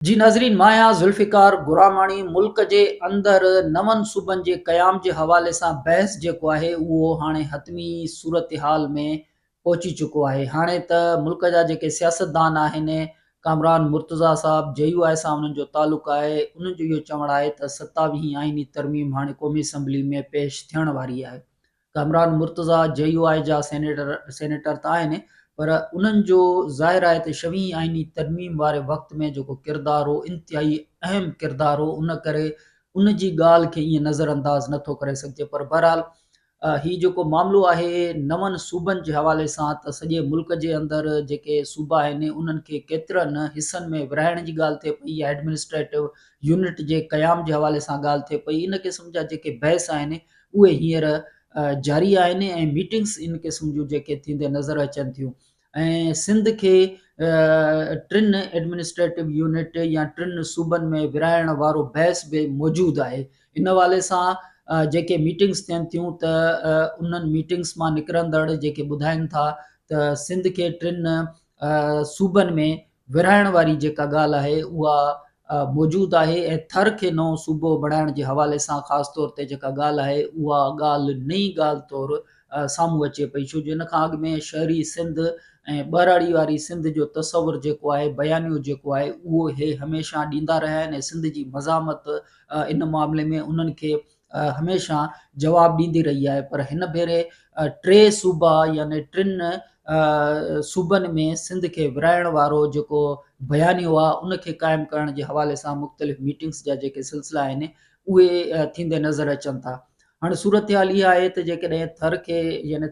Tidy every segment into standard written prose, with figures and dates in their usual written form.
जी नाज़रीन, मां आहियां ज़ुल्फ़िकार गुरामाणी। मुल्क जे अंदरि नवनि सूबनि जे क़याम जे हवाले सां बहस जेको आहे उहो हाणे हतमी सूरतहाल में पहुची चुको आहे। हाणे त मुल्क जा जेके सियासतदान आहिनि, कामरान मुर्तज़ा साहब JUI सां उन्हनि जो तालुक़ु आहे, उन्हनि जो इहो चवणु आहे त 27वीं आइनी तरमीम हाणे क़ौमी असम्बली में पेश थियण वारी आहे। कामरान मुर्तज़ा JUI जा सेनेटर त आहिनि, पर उन्हनि जो ज़ाहिर आहे त 26वीं आइनी तरमीम वारे वक़्त में जेको किरदारु हो, इंतिहाई अहम किरदारु हो, उन करे उन जी ॻाल्हि खे ईअं नज़रअंदाज़ नथो करे सघिजे। पर बहरहाल ही जेको मामिलो आहे नवनि सूबनि जे हवाले सां, त सॼे मुल्क जे अंदरि जेके सूबा आहिनि उन्हनि खे केतिरनि हिसनि में विरहाइण जी ॻाल्हि थिए पई, या एडमिनिस्ट्रेटिव यूनिट जे क़याम जे हवाले सां ॻाल्हि थिए पई। इन क़िस्म जा जेके बहस आहिनि उहे हींअर जारी आहिनि, ऐं मीटिंग्स इन क़िस्म जूं जेके थींदे नज़र अचनि थियूं। ऐं सिंध खे टिनि एडमिनिस्ट्रेटिव यूनिट या टिनि सूबनि में विरहाइण वारो बहस बि मौजूदु आहे। इन हवाले सां जेके मीटिंग्स थियनि थियूं, त उन्हनि मीटिंग्स मां निकिरंदड़ जेके ॿुधाइनि था त सिंध खे टिनि सूबनि में विरहाइण वारी जेका ॻाल्हि आहे उहा मौजूदु आहे, ऐं थर खे नओं सूबो बणाइण जे हवाले सां ख़ासि तौर ते जेका ॻाल्हि आहे उहा ॻाल्हि नई ॻाल्हि तौरु साम्हूं अचे पई। छो जो इन खां अॻु में शहरी सिंध ऐं ॿराड़ी वारी सिंध जो तसवुरु जेको आहे, बयानियो जेको आहे, उहो हे हमेशह ॾींदा रहिया आहिनि, ऐं सिंध जी मज़ामत इन मामले में उन्हनि खे हमेशह जवाबु ॾींदी रही आहे। पर हिन भेरे टे सूबा यानी टिनि सूबनि में सिंध खे विरहाइण वारो जेको बयानियो आहे उन खे क़ाइमु करण जे हवाले सां मुख़्तलिफ़ मीटिंग्स जा जेके सिलसिला आहिनि उहे थींदे नज़र अचनि था। हाणे सूरतहाल इहा आहे त जेकॾहिं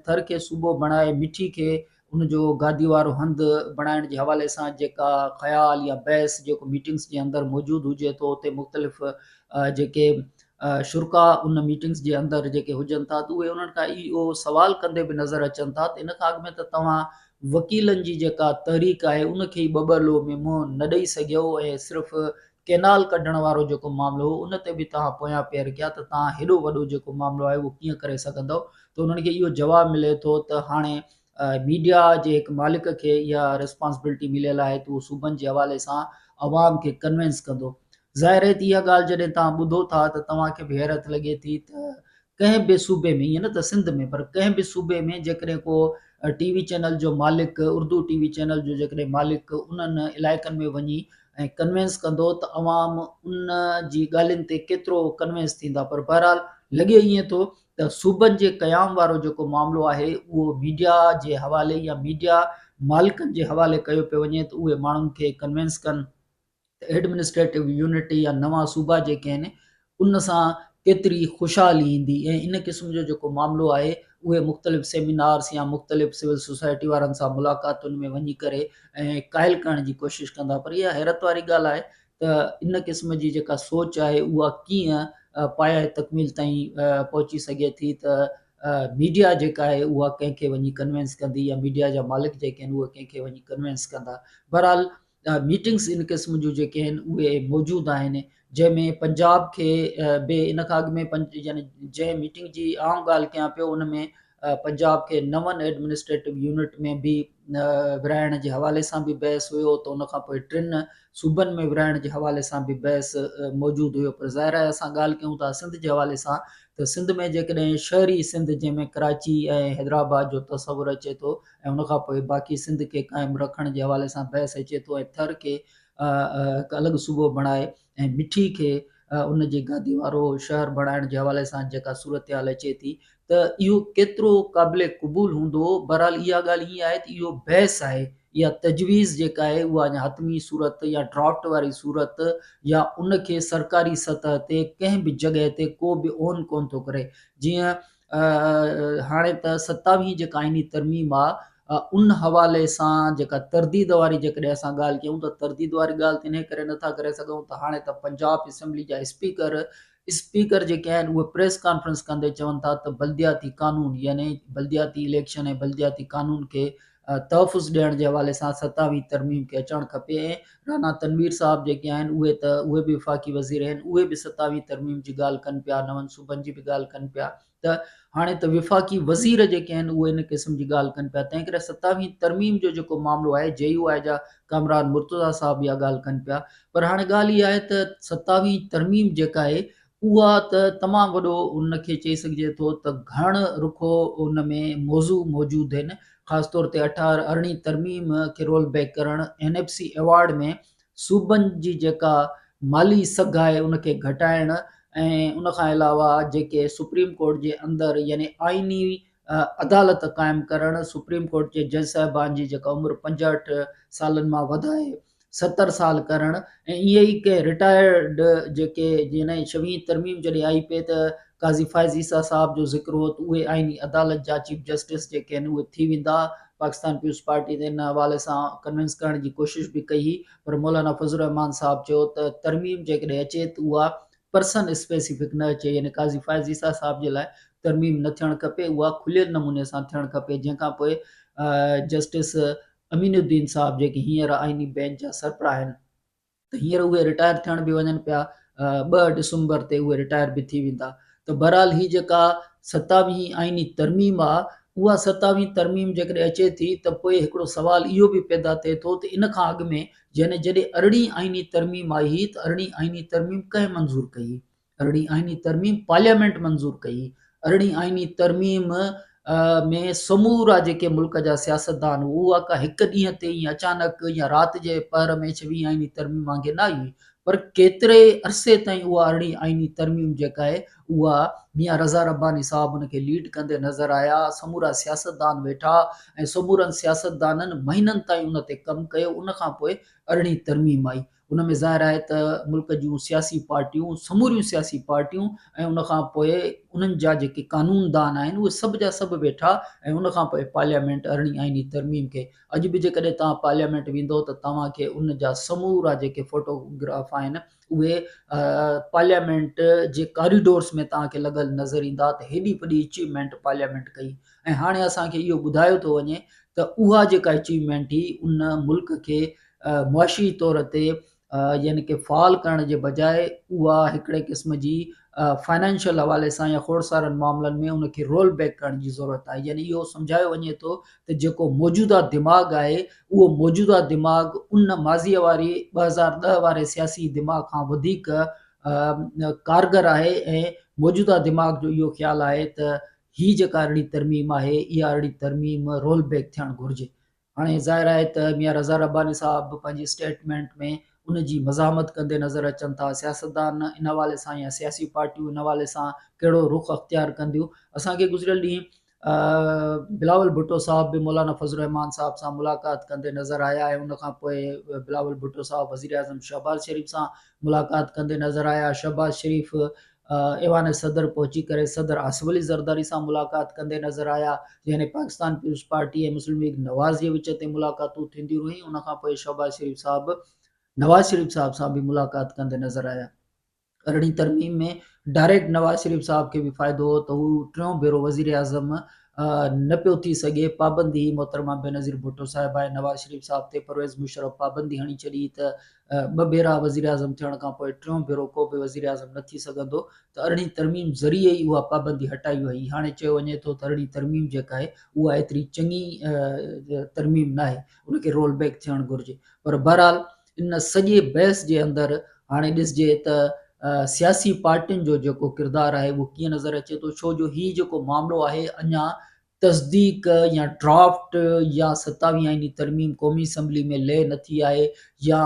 थर खे सूबो बणाए मिठी खे उनजो गादी वारो हंधु बणाइण जे हवाले सां जेका ख़्याल या बहस जेको मीटिंग्स जे अंदरि मौजूदु हुजे थो, उते मुख़्तलिफ़ जेके शुरका उन मीटिंग्स जे अंदरि जेके हुजनि था, त उहे उन्हनि खां इहो सवाल कंदे बि नज़र अचनि था त इन खां अॻु में त तव्हां वकीलनि जी जेका तहरीक आहे उनखे ई ॿ लो में मुंहुं न ॾेई सघियो, ऐं सिर्फ़ु केनाल कढण वारो जेको मामिलो हो उन ते बि तव्हां पोयां पेर कया, त तव्हां हेॾो वॾो जेको मामिलो आहे उहो कीअं करे सघंदव। त उन्हनि खे इहो जवाबु मिले थो त हाणे मीडिया जे हिकु मालिक खे इहा रिस्पॉन्सिबिलिटी मिलियल आहे त उहो सूबनि जे हवाले सां अवाम खे कन्विंस कंदो। ज़ाहिर आहे त इहा ॻाल्हि जॾहिं तव्हां ॿुधो था त तव्हांखे बि हैरत लॻे थी त कंहिं बि सूबे में, ईअं न त सिंध में, पर कंहिं बि सूबे में जेकॾहिं को टीवी चैनल जो मालिक, उर्दू टीवी चैनल जो जेकॾहिं मालिक उन्हनि इलाइक़नि में वञी ऐं कन्विंस कंदो त अवाम उन जी ॻाल्हियुनि ते केतिरो कन्विंस थींदा। पर बहरहाल लॻे ईअं थो त सूबनि जे क़याम वारो जेको मामिलो आहे उहो मीडिया जे हवाले या मीडिया मालिकनि जे हवाले कयो पियो वञे, त उहे माण्हुनि खे कन्विंस कनि एडमिनिस्ट्रेटिव यूनिट या नवां सूबा जेके आहिनि उन सां केतिरी ख़ुशहाली ईंदी। ऐं इन क़िस्म जो जेको मामिलो आहे उहे मुख़्तलिफ़ सेमिनार्स या मुख़्तलिफ़ सिविल सोसाइटी वारनि सां मुलाक़ातुनि में वञी करे ऐं क़ाइल करण जी कोशिशि कंदा। पर इहा हैरत वारी ॻाल्हि आहे त इन क़िस्म जी जेका सोच आहे उहा कीअं पाया तकमील ताईं पहुची सघे थी, त मीडिया जेका आहे उहा कंहिंखे वञी कन्विंस कंदी, या मीडिया जा मालिक जेके आहिनि उहे कंहिंखे वञी कन्विंस कंदा। बहरहाल मीटिंग्स इन क़िस्म जूं जेके आहिनि उहे मौजूदु आहिनि, जंहिंमें पंजाब खे बि इन खां अॻु में यानी जंहिं मीटिंग जी आम ॻाल्हि कयां पियो उन में पंजाब खे नवनि एडमिनिस्ट्रेटिव यूनिट में बि विरहाइण जे हवाले सां बि बहस हुयो, त उन खां पोइ टिनि सूबनि में विरहाइण जे हवाले सां बि बहस मौजूदु हुयो। पर ज़ाहिर आहे असां ॻाल्हि कयूं था सिंध जे हवाले सां, त सिंध में जेकॾहिं शहरी सिंध जंहिंमें कराची ऐं हैदराबाद जो तसवुरु अचे थो, ऐं उनखां पोइ बाक़ी सिंध खे क़ाइमु रखण जे हवाले सां बहस अचे थो, ऐं थर खे हिकु अलॻि सूबो बणाए ऐं मिठी खे उन जी गादी वारो शहर बणाइण जे हवाले सां जेका सूरतहाल अचे थी, त इहो केतिरो क़ाबिल क़बूल हूंदो। बहरहाल इहा ॻाल्हि ईअं आहे त इहो बहस आहे, इहा तजवीज़ जेका आहे उहा अञा हतमी सूरत या ड्राफ्ट वारी सूरत या उन खे सरकारी सतह ते कंहिं बि जॻह ते को बि ओन कोन थो करे। जीअं हाणे त 27वीं जेका आइनी तरमीम आहे उन हवाले सां जेका तरदीद वारी जेकॾहिं असां ॻाल्हि कयूं त तरदीद वारी ॻाल्हि त इन करे नथा करे सघूं त हाणे त पंजाब असेंबली जा स्पीकर जेके आहिनि उहे प्रेस कॉन्फ्रेंस कंदे चवनि था त बल्दियाती कानून यानी बल्दियाती इलेक्शन ऐं बल्दियाती कानून खे तहफ़ुज़ ॾियण जे हवाले सां 27वीं तरमीम खे अचणु खपे। ऐं राना तनवीर साहब जेके आहिनि उहे बि वफ़ाक़ी वज़ीर आहिनि, उहे बि 27वीं तरमीम जी ॻाल्हि कनि पिया, नवनि सूबनि जी बि ॻाल्हि कनि पिया। त हाणे त विफ़ाक़ी वज़ीर जेके आहिनि उहे इन क़िस्म जी ॻाल्हि कनि पिया। तंहिं करे 27वीं तरमीम जो जेको मामिलो आहे, JUI जा कामरान मुर्तज़ा साहब इहा ॻाल्हि कनि पिया। पर हाणे ॻाल्हि इहा आहे त 27वीं तरमीम जेका आहे उहा त तमामु वॾो उनखे चई सघिजे थो त घण रुखो उन में मौजूदु आहिनि। ख़ासि तौर ते 18वीं तरमीम खे रोल बैक करणु, NFC अवॉर्ड में सूबनि जी जेका माली सघ आहे उनखे घटाइणु, ऐं उन खां अलावा जेके सुप्रीम कोर्ट जे अंदरि यानी आइनी अदालत क़ाइमु करणु, सुप्रीम कोर्ट जे जज साहिबान जी जेका उमिरि 65 सालनि मां वधाए 70 साल करणु, ऐं इहे ई के रिटायर्ड जेके जिन 6वीं तरमीम जॾहिं आई पे त काज़ी फ़ाइज़ ईसा साहब जो ज़िक्र हो त उहे आइनी अदालत जा चीफ जस्टिस जेके आहिनि उहे थी वेंदा। पाकिस्तान पीपुल्स पार्टी ते इन हवाले सां कन्विंस करण जी कोशिशि बि कई, पर मौलाना फज़लुर रहमान साहब चयो त तरमीम जेकॾहिं अचे त उहा पर्सन स्पेसिफिक न अचे, यानी काज़ी फ़ाइज़ ईसा साहब जे लाइ तरमीम न थियणु खपे, उहा खुलियल नमूने सां थियणु खपे। जंहिंखां पोइ जस्टिस अमीनुद्दीन साहब जेके हींअर आइनी बेंच जा सरबराह आहिनि, त हींअर उहे रिटायर थियण बि वञनि पिया। 2 डिसंबर ते उहे रिटायर बि थी वेंदा। त बहरहाल ही जेका 27वीं आइनी तरमीम आहे, उहा 27वीं तरमीम जेकॾहिं अचे थी त पोइ हिकिड़ो सुवाल इहो बि पैदा थिए थो त इन खां अॻु में जॾहिं 18वीं आइनी तरमीम आई हुई त 18वीं आइनी तरमीम कंहिं मंज़ूर कई? 18वीं आइनी तरमीम पार्लियामेंट मंज़ूर कई। 18वीं आइनी तरमीम में समूरा जेके मुल्क जा सियासतदान, उहा का हिकु ॾींहं ते या अचानक या राति जे पहर में 26वीं आइनी तरमीम वांगुरु न आई हुई, पर केतिरे अरसे ताईं उहा 18वीं आइनी तरमीम जेका आहे उहा मियां रज़ा रब्बानी साहब उनखे लीड कंदे नज़र आया। समूरा सियासतदान वेठा ऐं समूरनि सियासतदाननि महीननि ताईं उन ते कमु कयो। उन खां पोइ 18वीं तरमीम आई। उन में ज़ाहिर आहे त मुल्क जूं सियासी पार्टियूं, समूरियूं सियासी पार्टियूं, ऐं उन खां पोइ उन्हनि जा जेके कानूनदान आहिनि उहे सभु जा सभु वेठा, ऐं उन खां पोइ पार्लियामेंट 18वीं आइनी तरमीम खे, अॼु बि जेकॾहिं तव्हां पार्लियामेंट वेंदो त तव्हांखे उन जा समूरा जेके फोटोग्राफ आहिनि उहे पार्लियामेंट जे कॉरिडोर्स में तव्हांखे लॻल नज़र ईंदा त हेॾी वॾी अचीवमेंट पार्लियामेंट कई। ऐं हाणे असांखे इहो ॿुधायो थो वञे त उहा जेका अचीवमेंट हुई उन मुल्क खे मुआशी तौर ते यानी कि फ़ाल करण जे बजाए उहा हिकिड़े क़िस्म जी फाइनेंशियल हवाले सां या खोड़सारनि मामलनि में उनखे रोल बैक करण जी ज़रूरत आहे। यानी इहो सम्झायो वञे थो त जेको मौजूदा दिमाग़ आहे उहो मौजूदा दिमाग़ उन माज़ीअ वारी 2010 वारे सियासी दिमाग़ खां वधीक कारगर आहे। ऐं मौजूदा दिमाग़ जो इहो ख़्यालु आहे त ही जेका 18वीं तरमीम आहे इहा 18वीं तरमीम रोल बैक थियणु घुरिजे। हाणे ज़ाहिर आहे त मियां रज़ा रब्बानी साहब पंहिंजी स्टेटमेंट में उन जी मज़ामत कंदे नज़र अचनि था। सियासतदान इन हवाले सां या सियासी पार्टियूं इन हवाले सां कहिड़ो रुख़ अख़्तियार कंदियूं। असांखे गुज़िरियल ॾींहुं बिलावल भुट्टो साहब बि मौलाना फज़लुर रहमान साहब सां मुलाक़ात कंदे नज़र आया, ऐं उन खां पोइ बिलावल भुट्टो साहब वज़ीर आज़म शहबाज़ शरीफ़ सां मुलाक़ात कंदे नज़र आया। शहबाज़ शरीफ़ ऐवान सदर पहुची करे सदर आसिफ अली ज़रदारी सां मुलाक़ात कंदे नज़र आया। यानी पाकिस्तान पीपुल्स पार्टी ऐं मुस्लिम लीग नवाज़ जे विच ते मुलाक़ातूं थींदियूं रहियूं। उन खां पोइ शहबाज़ शरीफ़ साहब नवाज़ शरीफ़ साहब सां बि मुलाक़ात कंदे नज़र आया। 18वीं तरमीम में डायरेक्ट नवाज़ शरीफ़ साहब खे बि फ़ाइदो हो त हू टियों भेरो वज़ीर आज़म न पियो थी सघे। पाबंदी मोहतरमा बेनज़ीर भुट्टो साहिब ऐं नवाज़ शरीफ़ साहब ते परवेज़ मुशर्रफ पाबंदी हणी छॾी त 2 भेरा वज़ीर आज़म थियण खां पोइ टियों भेरो को बि वज़ीर आज़म न थी सघंदो। त 18वीं तरमीम ज़रिए ई उहा पाबंदी हटाई वई। हाणे चयो वञे थो त 18वीं तरमीम जेका आहे उहा एतिरी चङी तरमीम न आहे, उनखे रोल बैक थियणु घुरिजे। पर बहरहाल इन सॼे बहस जे अंदरि हाणे ॾिसजे त सियासी पार्टियुनि जो जेको किरदारु आहे उहो कीअं नज़र अचे थो। छो जो हीउ जेको मामिलो आहे अञा तस्दीक या ड्राफ्ट या 27वीं आइनी तरमीम क़ौमी असम्बली में लहे नथी आहे, या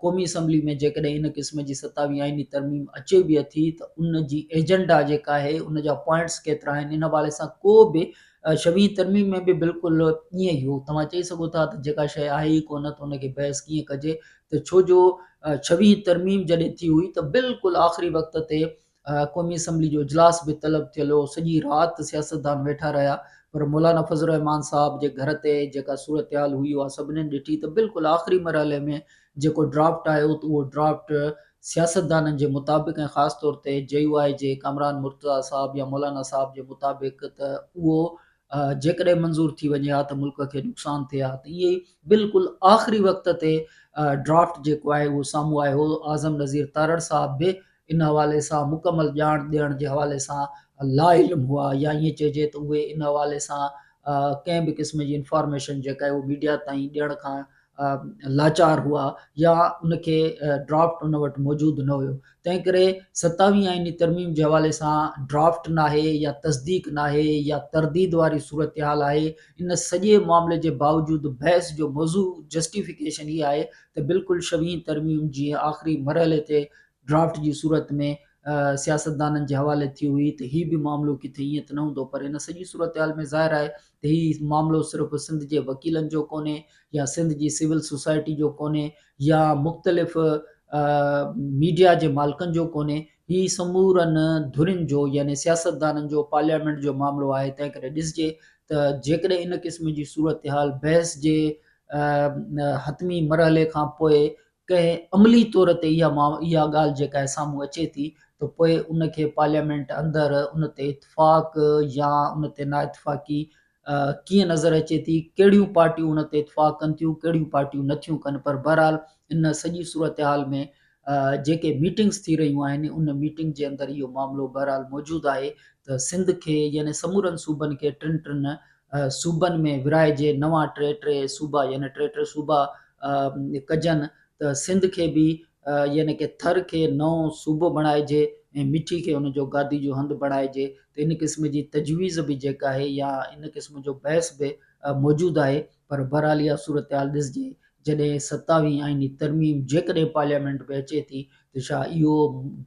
क़ौमी असम्बली में जेकॾहिं इन क़िस्म जी 27वीं आइनी तरमीम अचे बि थी त उन जी एजेंडा जेका आहे उन जा पॉइंट्स केतिरा आहिनि, इन हवाले सां को बि 26वीं तरमीम में बि बिल्कुलु ईअं ई हो। तव्हां चई सघो था त जेका शइ आहे ई कोन त उनखे बहस कीअं कजे। त छो जो 26वीं तरमीम जॾहिं थी हुई त बिल्कुलु आख़िरी वक़्त ते क़ौमी असम्बली जो इजलास बि तलब थियल हो। सॼी राति सियासतदान वेठा रहिया, पर मौलाना फज़लुर रहमान साहब जे घर ते जेका सूरत हाल हुई उहा सभिनीनि ॾिठी त बिल्कुलु आख़िरी मरहले में जेको ड्राफ्ट आयो त उहो ड्राफ्ट सियासतदाननि जे मुताबिक़ ऐं ख़ासि तौर ते JUI जे कामरान मुर्तज़ा साहब या मौलाना साहब जे मुताबिक़ त उहो जेकॾहिं मंज़ूर थी वञे हा त मुल्क खे नुक़सान थिए हा, त इहे बिल्कुलु आख़िरी वक़्त ते ड्राफ्ट जेको आहे उहो साम्हूं आयो हो। आज़म नज़ीर तारड़ साहब बि इन हवाले सां मुकमल ॼाण ॾियण जे हवाले सां ला इल्म हुआ, या ईअं चइजे त उहे इन हवाले सां कंहिं बि क़िस्म जी इंफॉर्मेशन जेका आहे उहो मीडिया ताईं ॾियण खां लाचार हुआ, या उनखे ड्राफ्ट उन वटि मौजूदु न हुयो। तंहिं करे 27 आईनी तरमीम जे हवाले सां ड्राफ्ट नाहे या तस्दीक नाहे या तरदीद वारी सूरत हाल आहे। इन सॼे मामले जे बावजूदु बहस जो मौज़ू जस्टिफिकेशन इहा आहे त बिल्कुलु 26 तरमीम जीअं आख़िरी मरहले ते ड्राफ्ट जी सूरत में सियासतदाननि जे हवाले थी हुई, त हीउ बि मामिलो किथे ईअं त न हूंदो, पर इन सॼी सूरत हाल में ज़ाहिर आहे त हीउ मामिलो सिर्फ़ु सिंध जे वकीलनि जो कोन्हे, या सिंध जी सिविल सोसाइटी जो कोन्हे, या मुख़्तलिफ़ मीडिया जे मालिकनि जो कोन्हे, ही समूरनि धुरिन जो यानी सियासतदाननि जो पार्लियामेंट जो मामिलो आहे। तंहिं करे ॾिसजे त जेकॾहिं इन क़िस्म जी सूरत हाल बहस जे हतमी मरहले खां पोइ कंहिं अमली तौर ते इहा ॻाल्हि जेका आहे साम्हूं अचे थी, त पोइ उनखे पार्लियामेंट अंदरि उन ते इतफ़ाक़ या उन ते ना इतफ़ाक़ी कीअं नज़र अचे थी, कहिड़ियूं पार्टियूं उन ते इतफ़ाक़ कनि थियूं, कहिड़ियूं पार्टियूं नथियूं कनि। पर बहरहाल इन सॼी सूरत हाल में जेके मीटिंग्स थी रहियूं आहिनि, उन मीटिंग जे अंदरि इहो मामिलो बहरहाल मौजूदु आहे त सिंध खे यानी समूरनि सूबनि खे टिनि सूबनि में विराइजे, नवां टे सूबा यानी टे सूबा कजनि, त सिंध खे बि यानी कि थर खे नओं सूबो बणाइजे ऐं मिठी खे हुनजो गादी जो हंधु बणाइजे। त इन क़िस्म जी तजवीज़ बि जेका आहे या इन क़िस्म जो बहस बि मौजूदु आहे। पर बहरहाल इहा सूरत हाल ॾिसजे, जॾहिं 27 आईनी तरमीम जेकॾहिं पार्लियामेंट में अचे थी, त छा इहो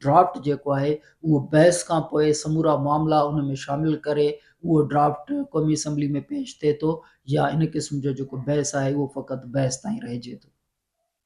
ड्राफ्ट जेको आहे उहो बहस खां पोइ समूरा मामला उन में शामिलु करे उहो ड्राफ्ट क़ौमी असम्बली में पेश थिए थो, या इन क़िस्म जो जेको बहस आहे उहो फ़क़ति बहस ताईं रहिजे थो।